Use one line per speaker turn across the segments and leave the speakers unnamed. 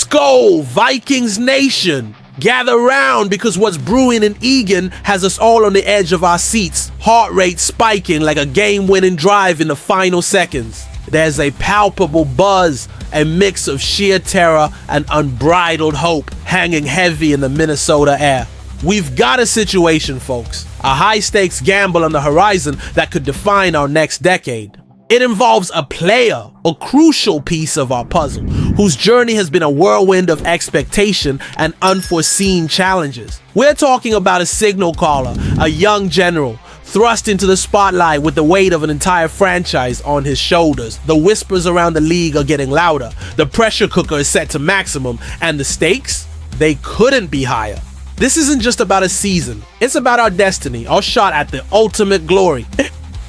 go, Vikings Nation! Gather round because what's brewing in Egan has us all on the edge of our seats, heart rate spiking like a game-winning drive in the final seconds. There's a palpable buzz, a mix of sheer terror and unbridled hope hanging heavy in the Minnesota air. We've got a situation, folks, a high-stakes gamble on the horizon that could define our next decade. It involves a player, a crucial piece of our puzzle, whose journey has been a whirlwind of expectation and unforeseen challenges. We're talking about a signal caller, a young general, thrust into the spotlight with the weight of an entire franchise on his shoulders. The whispers around the league are getting louder, the pressure cooker is set to maximum, and the stakes? They couldn't be higher. This isn't just about a season, it's about our destiny, our shot at the ultimate glory.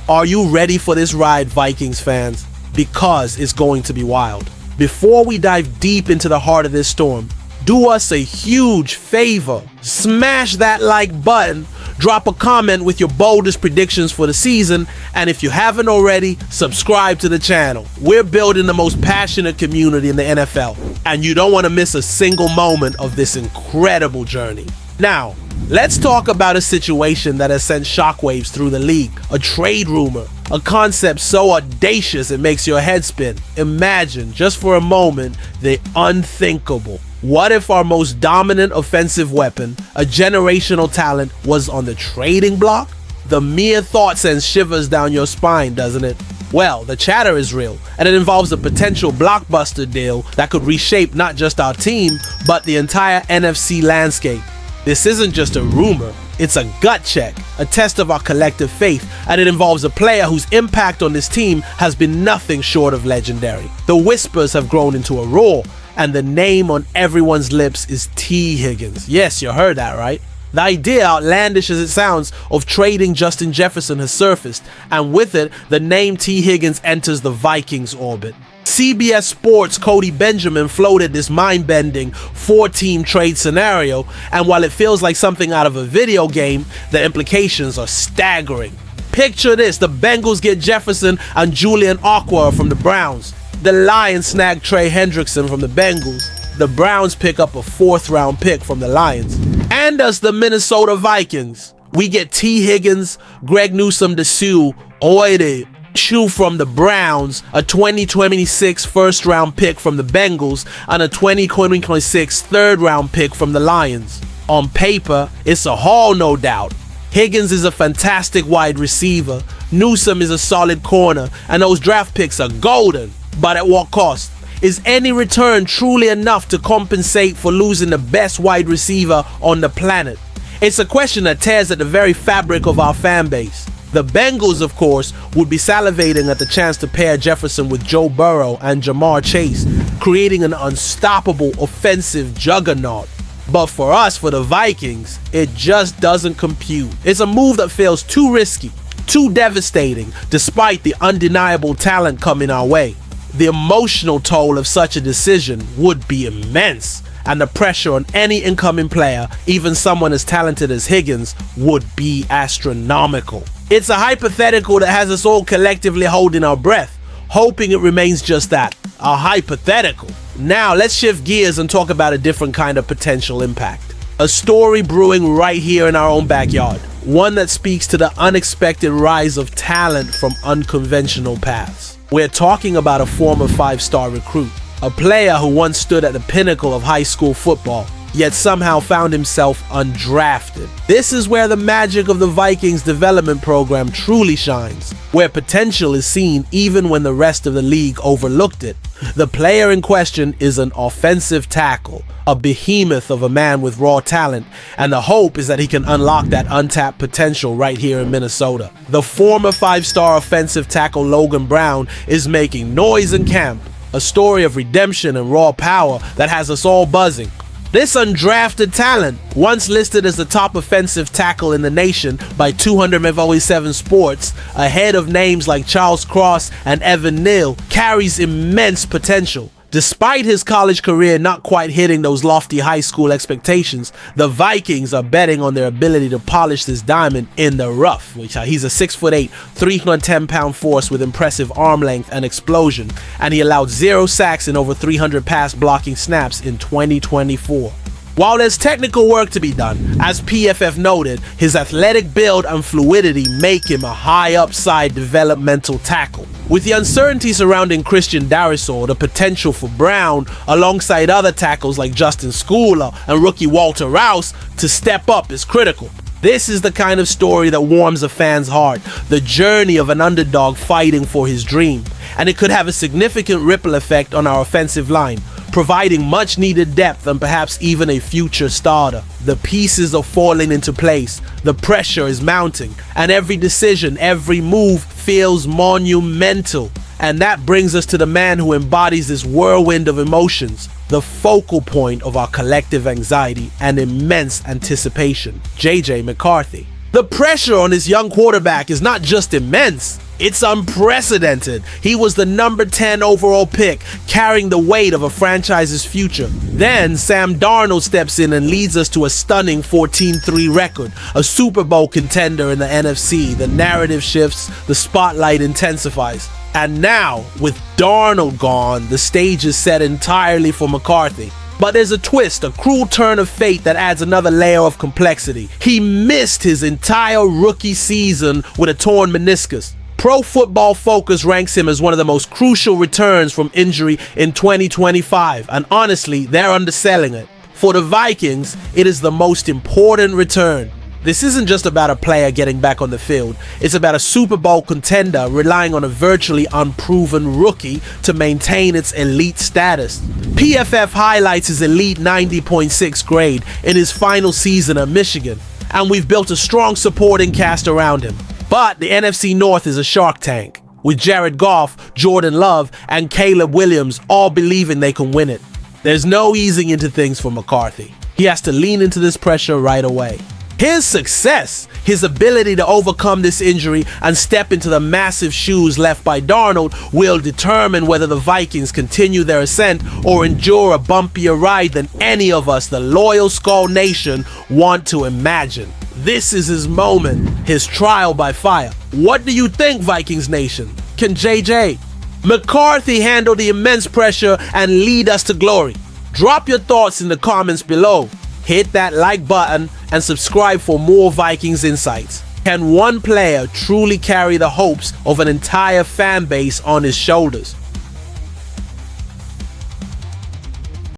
Are you ready for this ride, Vikings fans? Because it's going to be wild. Before we dive deep into the heart of this storm, do us a huge favor. Smash that like button, drop a comment with your boldest predictions for the season, and if you haven't already, subscribe to the channel. We're building the most passionate community in the NFL, and you don't want to miss a single moment of this incredible journey. Now, let's talk about a situation that has sent shockwaves through the league. A trade rumor, a concept so audacious it makes your head spin. Imagine, just for a moment, the unthinkable. What if our most dominant offensive weapon, a generational talent, was on the trading block? The mere thought sends shivers down your spine, doesn't it? Well, the chatter is real, and it involves a potential blockbuster deal that could reshape not just our team, but the entire NFC landscape. This isn't just a rumor, it's a gut check, a test of our collective faith, and it involves a player whose impact on this team has been nothing short of legendary. The whispers have grown into a roar, and the name on everyone's lips is T. Higgins. Yes, you heard that right. The idea, outlandish as it sounds, of trading Justin Jefferson has surfaced, and with it, the name T. Higgins enters the Vikings orbit. CBS Sports' Cody Benjamin floated this mind-bending 4-team trade scenario, and while it feels like something out of a video game, the implications are staggering. Picture this, the Bengals get Jefferson and Julian Okwara from the Browns. The Lions snag Trey Hendrickson from the Bengals. The Browns pick up a 4th-round pick from the Lions. And as the Minnesota Vikings, we get T. Higgins, Greg Newsome DeSue, Oide, Chew from the Browns, a 2026 first-round pick from the Bengals, and a 2026 third-round pick from the Lions. On paper, it's a haul, no doubt. Higgins is a fantastic wide receiver, Newsome is a solid corner, and those draft picks are golden. But at what cost? Is any return truly enough to compensate for losing the best wide receiver on the planet? It's a question that tears at the very fabric of our fan base. The Bengals, of course, would be salivating at the chance to pair Jefferson with Joe Burrow and Jamar Chase, creating an unstoppable offensive juggernaut. But for us, for the Vikings, it just doesn't compute. It's a move that feels too risky, too devastating, despite the undeniable talent coming our way. The emotional toll of such a decision would be immense, and the pressure on any incoming player, even someone as talented as Higgins, would be astronomical. It's a hypothetical that has us all collectively holding our breath, hoping it remains just that, a hypothetical. Now let's shift gears and talk about a different kind of potential impact. A story brewing right here in our own backyard, one that speaks to the unexpected rise of talent from unconventional paths. We're talking about a former 5-star recruit, a player who once stood at the pinnacle of high school football, yet somehow found himself undrafted. This is where the magic of the Vikings development program truly shines, where potential is seen even when the rest of the league overlooked it. The player in question is an offensive tackle, a behemoth of a man with raw talent, and the hope is that he can unlock that untapped potential right here in Minnesota. The former 5-star offensive tackle Logan Brown is making noise in camp, a story of redemption and raw power that has us all buzzing. This undrafted talent, once listed as the top offensive tackle in the nation by 247 Sports, ahead of names like Charles Cross and Evan Neal, carries immense potential. Despite his college career not quite hitting those lofty high school expectations, the Vikings are betting on their ability to polish this diamond in the rough. He's a 6'8", 310-pound force with impressive arm length and explosion, and he allowed 0 sacks and over 300 pass blocking snaps in 2024. While there's technical work to be done, as PFF noted, his athletic build and fluidity make him a high upside developmental tackle. With the uncertainty surrounding Christian Darrisaw, the potential for Brown, alongside other tackles like Justin Schooler and rookie Walter Rouse, to step up is critical. This is the kind of story that warms a fan's heart, the journey of an underdog fighting for his dream, and it could have a significant ripple effect on our offensive line, providing much needed depth and perhaps even a future starter. The pieces are falling into place, the pressure is mounting, and every decision, every move feels monumental. And that brings us to the man who embodies this whirlwind of emotions, the focal point of our collective anxiety and immense anticipation, JJ McCarthy. The pressure on this young quarterback is not just immense, it's unprecedented. He was the number 10 overall pick, carrying the weight of a franchise's future. Then Sam Darnold steps in and leads us to a stunning 14-3 record, a Super Bowl contender in the NFC. The narrative shifts, the spotlight intensifies. And now, with Darnold gone, the stage is set entirely for McCarthy. But there's a twist, a cruel turn of fate that adds another layer of complexity. He missed his entire rookie season with a torn meniscus. Pro Football Focus ranks him as one of the most crucial returns from injury in 2025, and honestly, they're underselling it. For the Vikings, it is the most important return. This isn't just about a player getting back on the field, it's about a Super Bowl contender relying on a virtually unproven rookie to maintain its elite status. PFF highlights his elite 90.6 grade in his final season at Michigan, and we've built a strong supporting cast around him. But the NFC North is a shark tank, with Jared Goff, Jordan Love, and Caleb Williams all believing they can win it. There's no easing into things for McCarthy. He has to lean into this pressure right away. His success, his ability to overcome this injury and step into the massive shoes left by Darnold, will determine whether the Vikings continue their ascent or endure a bumpier ride than any of us, the loyal Skull Nation, want to imagine. This is his moment, his trial by fire. What do you think, Vikings Nation? Can JJ McCarthy handle the immense pressure and lead us to glory? Drop your thoughts in the comments below. Hit that like button and subscribe for more Vikings insights. Can one player truly carry the hopes of an entire fan base on his shoulders?